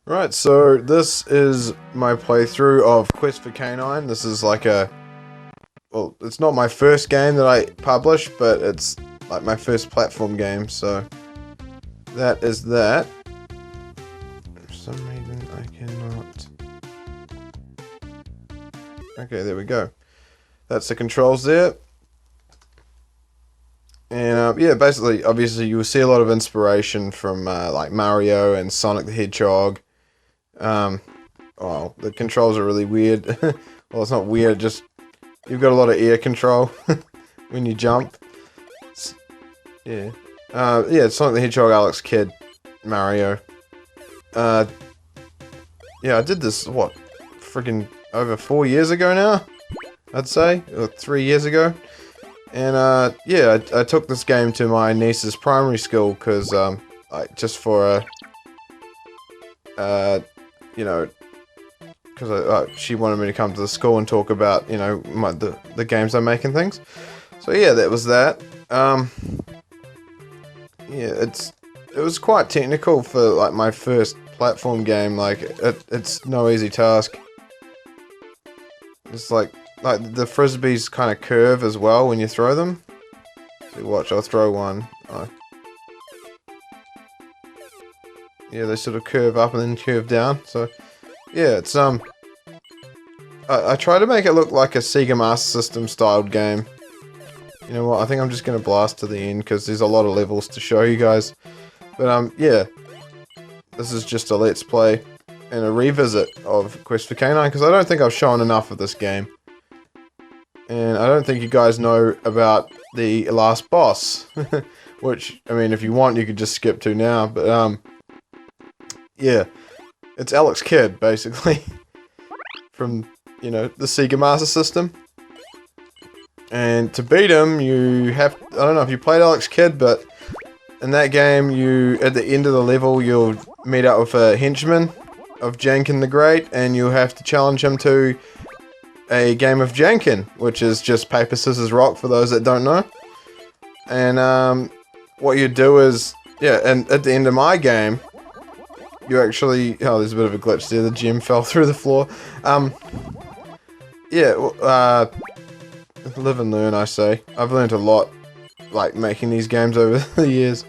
Right, so this is my playthrough of Quest for Canine. This is like well, it's not my first game that I published, but it's like my first platform game, so that is that. For some reason I cannot... Okay, there we go. That's the controls there. And yeah, basically, obviously you will see a lot of inspiration from like Mario and Sonic the Hedgehog. Well, the controls are really weird. Well, it's not weird, just you've got a lot of air control when you jump. Yeah. Yeah, Sonic the Hedgehog, Alex Kidd, Mario. Yeah, I did this, what, friggin' over 4 years ago now? I'd say, or 3 years ago. And, yeah, I took this game to my niece's primary school, because, just for you know, because she wanted me to come to the school and talk about, you know, the games I make and things. So yeah, that was that. Yeah, it was quite technical for like my first platform game. Like it's no easy task. It's like the frisbees kind of curve as well when you throw them. So watch, I'll throw one. Yeah, they sort of curve up and then curve down. So yeah, it's I try to make it look like a Sega Master System styled game. You know what, I think I'm just gonna blast to the end because there's a lot of levels to show you guys. But yeah, this is just a let's play and a revisit of Quest for Canine because I don't think I've shown enough of this game. And I don't think you guys know about the last boss. Which, I mean, if you want you could just skip to now, but yeah. It's Alex Kidd, basically. From, you know, the Sega Master System. And to beat him, you have... I don't know if you played Alex Kidd, but... in that game, at the end of the level, you'll meet up with a henchman of Jankin the Great, and you'll have to challenge him to a game of Jankin, which is just paper, scissors, rock, for those that don't know. And, what you do is... yeah, and at the end of my game... you actually... oh, there's a bit of a glitch there. The gem fell through the floor. Yeah, live and learn, I say. I've learned a lot, like, making these games over the years.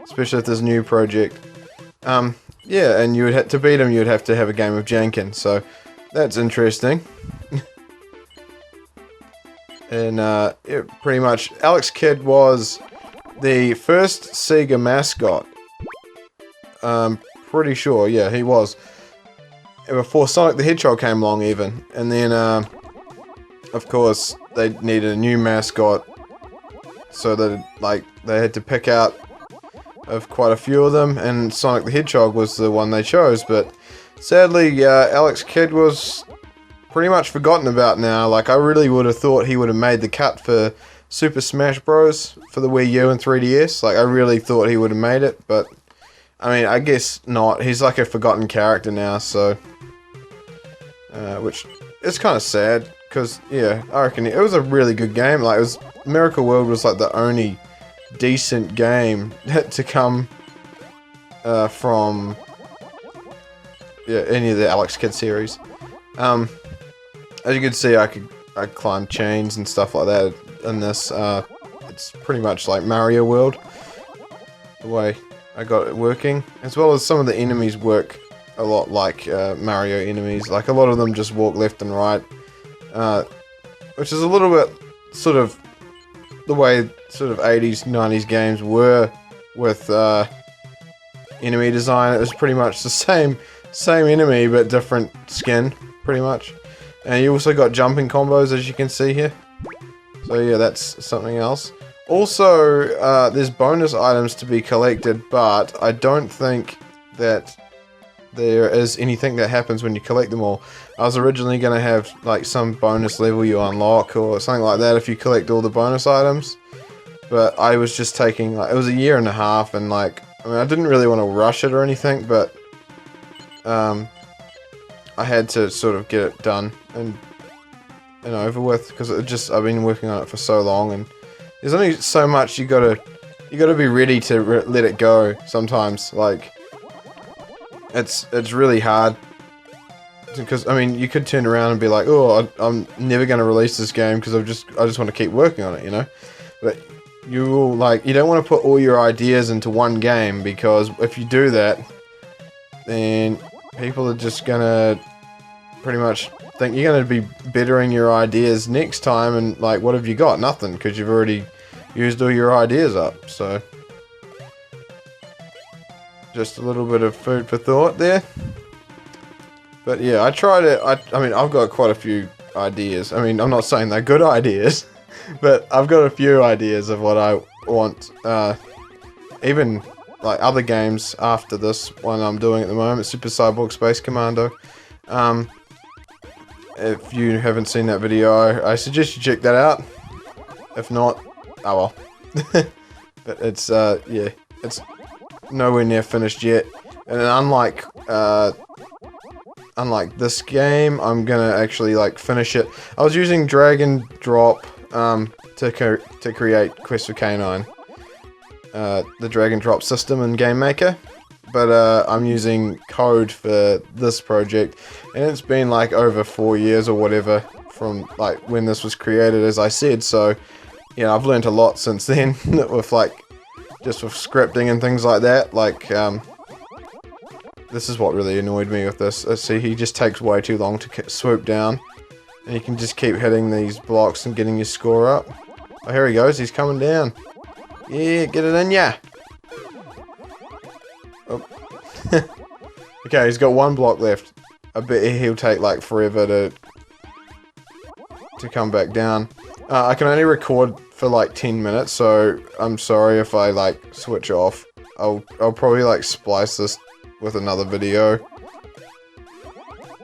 Especially with this new project. Yeah, and you would have to beat him, you would have to have a game of Jankin. So, that's interesting. And, yeah, pretty much, Alex Kidd was the first Sega mascot. Pretty sure, yeah, he was. Before Sonic the Hedgehog came along, even. And then, of course, they needed a new mascot. So that, like, they had to pick out of quite a few of them, and Sonic the Hedgehog was the one they chose. But sadly, Alex Kidd was pretty much forgotten about now. Like, I really would have thought he would have made the cut for Super Smash Bros. For the Wii U and 3DS. Like, I really thought he would have made it, but... I mean, I guess not. He's like a forgotten character now, so... which is kind of sad, because, yeah, I reckon it was a really good game. Like, Miracle World was like the only decent game to come from... yeah, any of the Alex Kidd series. As you can see, I climb chains and stuff like that in this. It's pretty much like Mario World. The way I got it working, as well as some of the enemies work a lot like Mario enemies. Like a lot of them just walk left and right, which is a little bit sort of the way sort of 80s, 90s games were with enemy design. It was pretty much the same enemy but different skin, pretty much. And you also got jumping combos, as you can see here. So yeah, that's something else. Also, there's bonus items to be collected, but I don't think that there is anything that happens when you collect them all. I was originally going to have, like, some bonus level you unlock or something like that if you collect all the bonus items. But I was just taking, like, it was a year and a half, and, like, I mean, I didn't really want to rush it or anything, but, I had to sort of get it done and over with, because I've been working on it for so long, and there's only so much you gotta be ready to let it go sometimes, like, it's really hard. Because, I mean, you could turn around and be like, oh, I'm never going to release this game because I just want to keep working on it, you know? But you will, like, you don't want to put all your ideas into one game, because if you do that, then people are just going to pretty much think you're going to be bettering your ideas next time, and, like, what have you got? Nothing, because you've already used all your ideas up, so... Just a little bit of food for thought there. But yeah, I tried it. I mean, I've got quite a few ideas. I mean, I'm not saying they're good ideas, but I've got a few ideas of what I want. Even like other games after this one I'm doing at the moment, Super Cyborg Space Commando. If you haven't seen that video, I suggest you check that out. If not, oh well. But it's yeah, it's nowhere near finished yet. And unlike this game, I'm gonna actually like finish it. I was using drag and drop to create Quest for K9, the drag and drop system in Game Maker, but I'm using code for this project, and it's been like over 4 years or whatever from like when this was created, as I said. So yeah, I've learned a lot since then with like just with scripting and things like that. Like this is what really annoyed me with this. See, he just takes way too long to swoop down. And you can just keep hitting these blocks and getting your score up. Oh, here he goes. He's coming down. Yeah, get it in, yeah. Oh. Okay, he's got one block left. I bet he'll take like forever to come back down. I can only record for like 10 minutes, so I'm sorry if I like switch off. I'll probably like splice this with another video,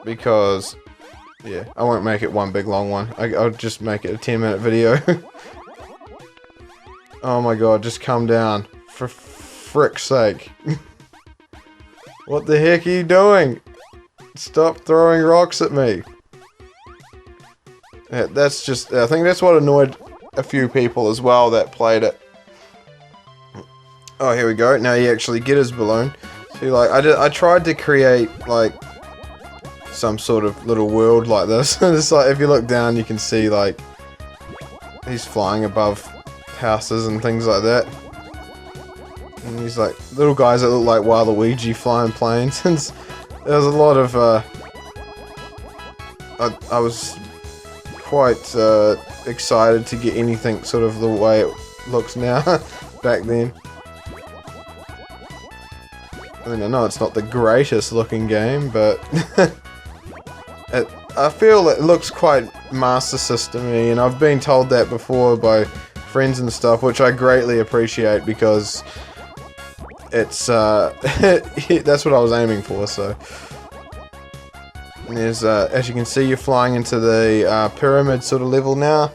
because yeah, I won't make it one big long one. I'll just make it a 10-minute video. Oh my god, just come down, for frick's sake. What the heck are you doing? Stop throwing rocks at me. Yeah, that's just, I think that's what annoyed a few people as well that played it. Oh, here we go. Now you actually get his balloon. See, like, I tried to create, like, some sort of little world like this. It's like, if you look down, you can see, like, he's flying above houses and things like that. And he's like, little guys that look like Waluigi flying planes. And there's a lot of, I was quite, excited to get anything sort of the way it looks now, back then. I mean, I know it's not the greatest looking game, but I feel it looks quite Master System-y, and I've been told that before by friends and stuff, which I greatly appreciate, because it's, that's what I was aiming for, so. And there's, as you can see, you're flying into the pyramid sort of level now.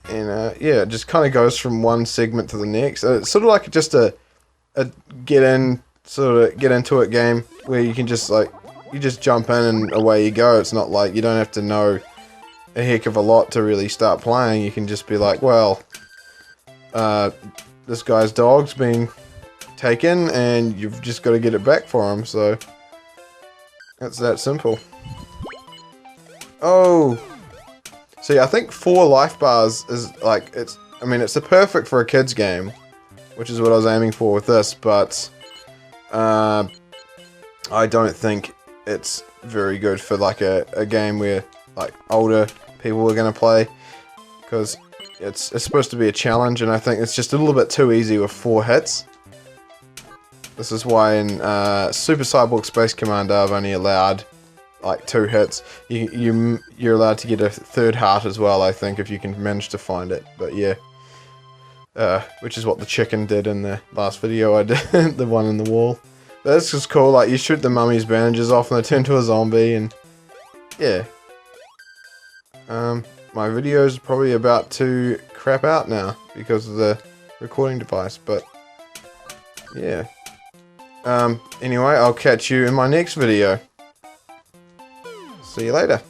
And, yeah, it just kind of goes from one segment to the next. It's sort of like just a get into it game where you can just like, you just jump in and away you go. It's not like you don't have to know a heck of a lot to really start playing. You can just be like, well, this guy's dog's been taken and you've just got to get it back for him, so it's that simple. Oh, see, I think 4 life bars is like, I mean, it's the perfect for a kid's game, which is what I was aiming for with this, but I don't think it's very good for like a game where like older people are going to play, because it's supposed to be a challenge, and I think it's just a little bit too easy with 4 hits. This is why in Super Cyborg Space Commando I've only allowed like 2 hits. You're allowed to get a 3rd heart as well, I think, if you can manage to find it, but yeah. Which is what the chicken did in the last video I did, the one in the wall. But this is cool, like, you shoot the mummy's bandages off and they turn to a zombie, and yeah. My video's probably about to crap out now because of the recording device, but yeah. Anyway, I'll catch you in my next video. See you later.